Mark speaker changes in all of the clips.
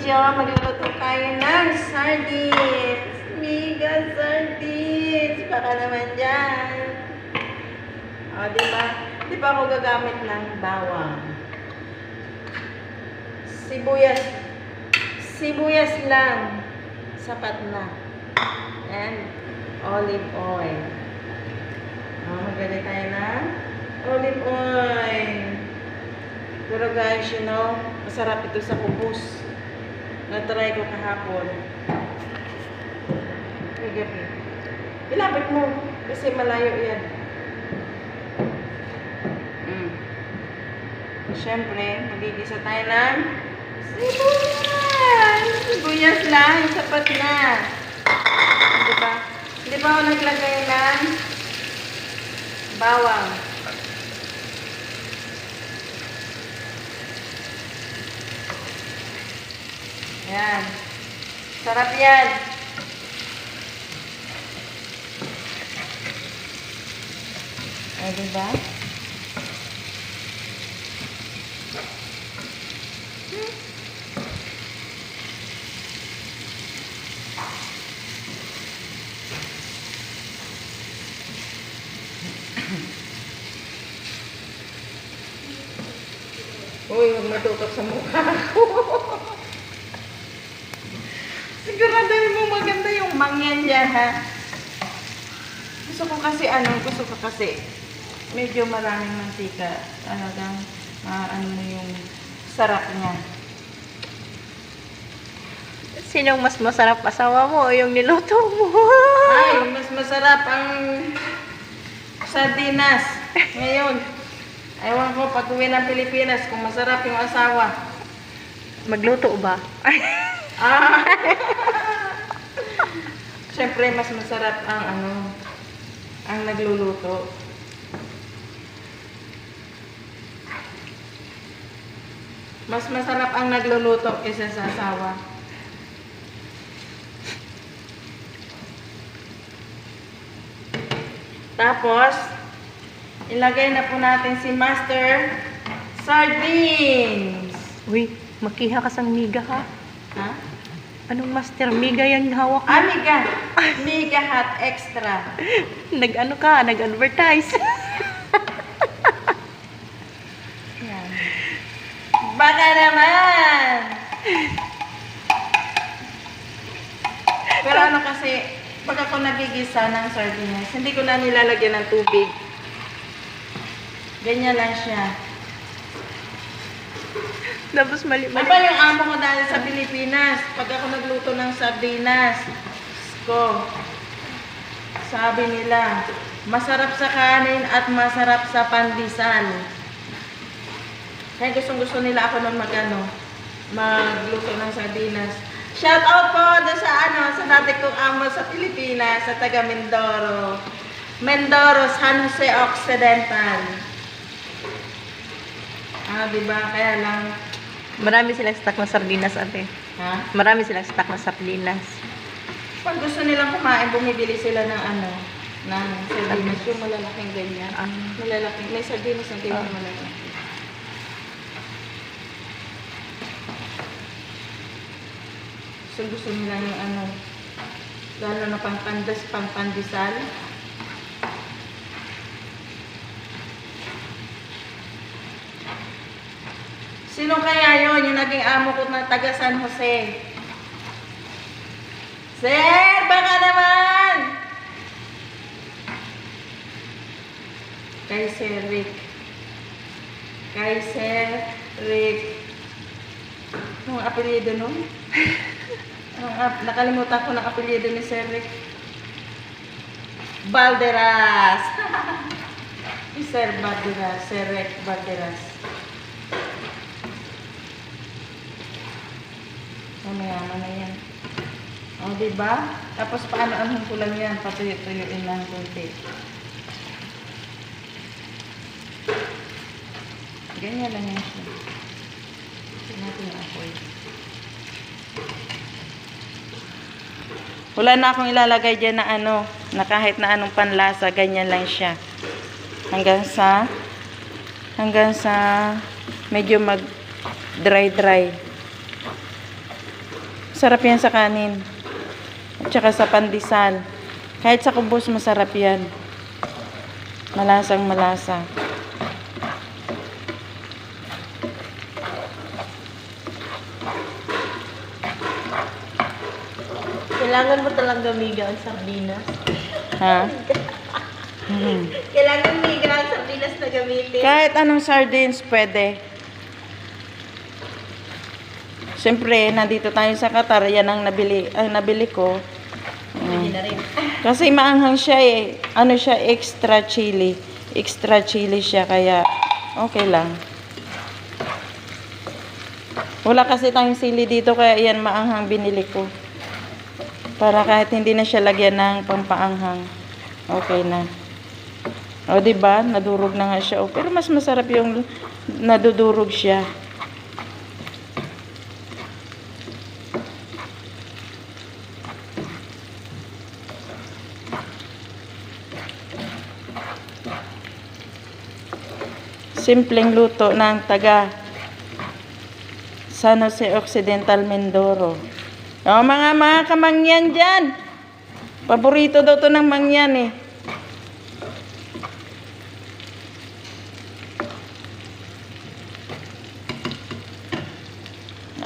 Speaker 1: video, magluluto tayo ng sardines. Mega sardines. Baka naman dyan. O, diba? Di ba ako gagamit ng bawang? Sibuyas. Sibuyas lang. Sapat na. And olive oil. O, maglagay tayo ng olive oil. Pero guys, you know, masarap ito sa kubos. Na-try ko kahapon. Gabi. Ilapit mo. Kasi malayo yan. Siyempre, magigisa tayo ng sibuyas. Sibuyas lang. Sapat na. Diba? Hindi pa ako naglagay ng bawang. Yan. Sarap yan. Ay, diba? Uy, huwag matutok sa mukha ko. Siguraduhin mo maganda yung mangyan dyan, ha? Gusto ko kasi, medyo maraming mantika. Talagang, ano mo yung sarap niya.
Speaker 2: Sinong mas masarap, asawa mo o yung niluto mo?
Speaker 1: Ay, mas masarap ang sardinas. Ngayon, ewan ko, pag uwi ng Pilipinas, kung masarap yung asawa.
Speaker 2: Magluto ba?
Speaker 1: Ah! Siyempre, mas masarap ang ang nagluluto. Mas masarap ang nagluluto kaysa sa asawa. Tapos, ilagay na po natin si Master Sardines.
Speaker 2: Uy, makiha ka sang miga ha?
Speaker 1: Ha?
Speaker 2: Anong master? Miga yan hawak mo?
Speaker 1: Amiga. Mega hot extra.
Speaker 2: Nag-ano ka? Nag-advertise.
Speaker 1: Yan. Baka naman! Pero ano kasi, pag ako nagigisa ng sardines, hindi ko na nilalagyan ng tubig. Ganyan lang siya.
Speaker 2: Tapos mali.
Speaker 1: Iba yung amo ko dahil sa Pilipinas. Pag ako nagluto ng sardinas, ko, sabi nila, masarap sa kanin at masarap sa pandesal. Kaya gustong-gusto nila ako nung magluto ng sardinas. Shout out po doon sa dati kong amo sa Pilipinas, sa taga Mindoro. Mindoro, San Jose Occidental. Diba? Kaya lang,
Speaker 2: Marami silang stock na sardinas, ate.
Speaker 1: ha?
Speaker 2: Marami silang stock na sardinas.
Speaker 1: Pag gusto nilang kumain, bumibili sila ng ng sardinas, yung malalaking ganyan. Malalaking, may sardinas na ganyan malalaki. So gusto nila yung lalo na pang-pandesal. Sino kaya yon yung naging amo ko na taga San Jose? Sir, baka naman! Kay Sir Rick. Kay Sir Rick. Anong apelyido nun? Nakalimutan ko ng apelyido ni Sir Rick. Balderas. Si Sir Balderas. Sir Rick Balderas. Mayaman na yan. O, diba? Tapos paano ko lang yan? Patuyo-tuyuin lang kunti. Ganyan lang yan siya. Tignan natin yung apoy. Wala na akong ilalagay dyan na na kahit na anong panlasa, ganyan lang siya. Hanggang sa medyo mag dry. Sarap yan sa kanin. At saka sa pandesal. Kahit sa kubos, masarap yan. Malasang malasa.
Speaker 2: Kailangan mo talaga miga ang sardinas.
Speaker 1: Ha? Mhm.
Speaker 2: Kailangan miga ang sardinas na gamitin.
Speaker 1: Kahit anong sardines, pwede. Siyempre, nandito tayo sa Qatar. Yan ang nabili ko.
Speaker 2: Pwede na rin.
Speaker 1: Kasi maanghang siya eh. Ano siya, extra chili. Extra chili siya, kaya okay lang. Wala kasi tayong sili dito, kaya yan maanghang binili ko. Para kahit hindi na siya lagyan ng pampaanghang, okay na. O, diba? Nadurog na nga siya. O, pero mas masarap yung nadudurog siya. Simpleng luto ng taga San Jose Occidental, Mindoro. O, mga kamangyan dyan. Paborito daw to ng mangyan eh.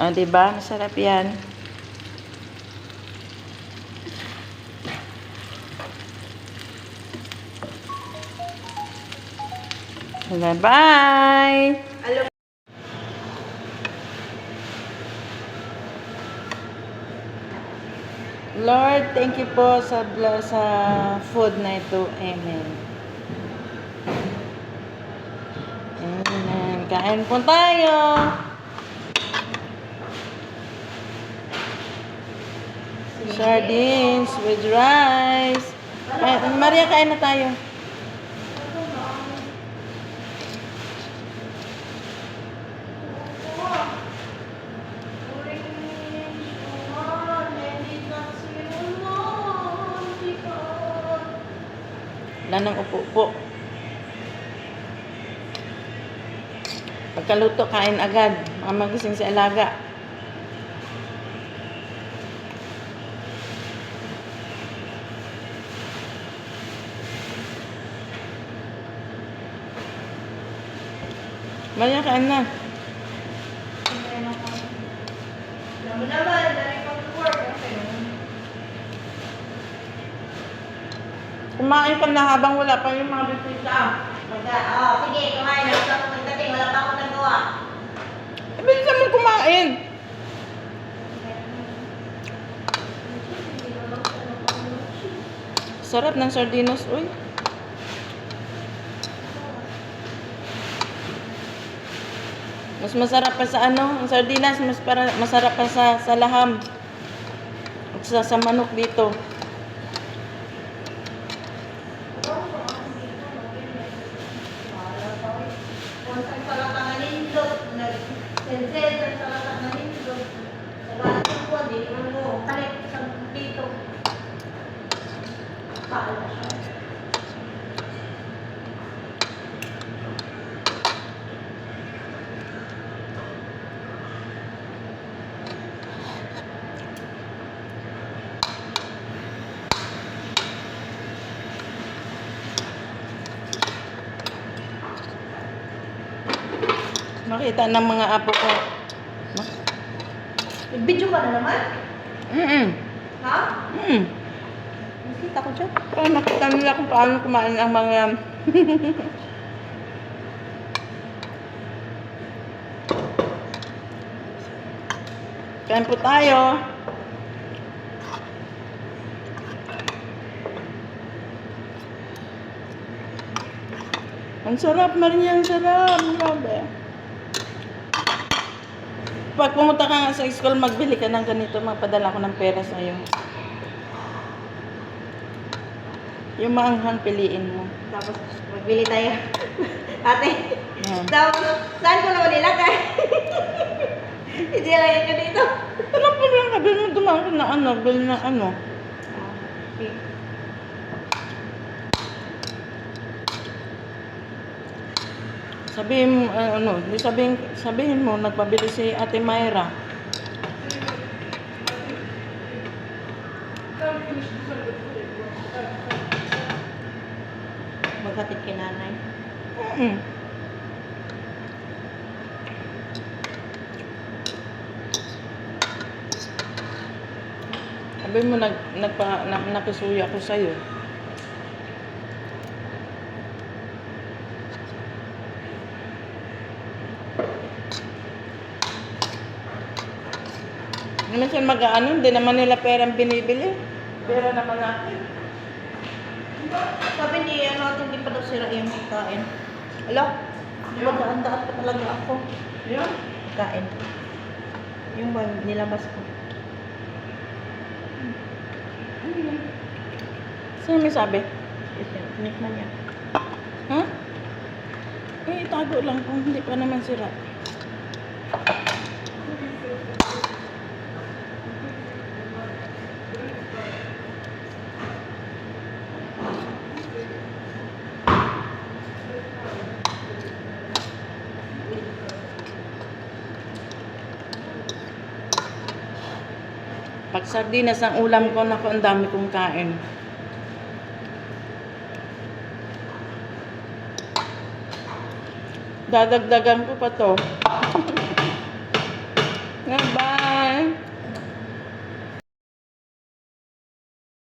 Speaker 1: O, diba? Masarap yan. Bye-bye!
Speaker 2: Alam
Speaker 1: Lord, thank you po sa food na ito. Amen. Amen. Kain po tayo. Sardines with rice. Ay, Maria, kain na tayo. Wala nang upo-upo. Pagkaluto, kain agad. Mga magising sa alaga. Maria, kain na.
Speaker 2: mo naman, dali pag-work.
Speaker 1: Kumain ka na habang wala pa yung mga bisita.
Speaker 2: Sige, kumain. Gusto ko magdating. Wala pa ako nagawa.
Speaker 1: Eh, bilisan mo kumain. Sarap ng sardinas, uy. Mas masarap pa sa ano, ang sardinas, masarap pa sa laham. At sa manok dito.
Speaker 2: Kung saan salata na nindot, nag-sensed ang salata na nindot. Sa ko, di naman mo, kalit sa dito. Paala siya.
Speaker 1: Makita ng mga apo ko.
Speaker 2: Nag-video ka na naman? Ha? Nakita ko dyan.
Speaker 1: Para makita nila kung paano kumain ang mga... Kain po tayo. Ang sarap, Maria, ang sarap. Grabe. Pag pumunta ka nga sa school, magbili ka ng ganito, magpadala ko ng pera sa'yo. Yung maanghang piliin mo.
Speaker 2: Tapos, magbili tayo. Ate,
Speaker 1: Yan.
Speaker 2: tapos, saan ko naman nilagay? Hindi nilagay ko dito.
Speaker 1: Ano pa lang ka? Bili mo dumaan ko na ano, bili na ano.
Speaker 2: Okay.
Speaker 1: Sabihin mo, sabihin mo, nagpabili si Ate Mayra.
Speaker 2: Maghatid kay nanay.
Speaker 1: Mm. Sabi mo, nakisuya ko sa'yo. Hindi naman siya mag-ano, hindi naman nila perang binibili. Pera naman natin.
Speaker 2: Sabi ni hindi pa daw sira yung kain. Ala, di ba daan-daan pa talaga ako
Speaker 1: Yun.
Speaker 2: kain. Yung ba nilabas ko.
Speaker 1: Sino may sabi?
Speaker 2: Tinikman niya.
Speaker 1: Ha? Eh, itago lang kung hindi pa naman sira. Pag sardinas ang ulam ko, naku, ang dami kong kain. Dadagdagan ko pa to. Nga ba?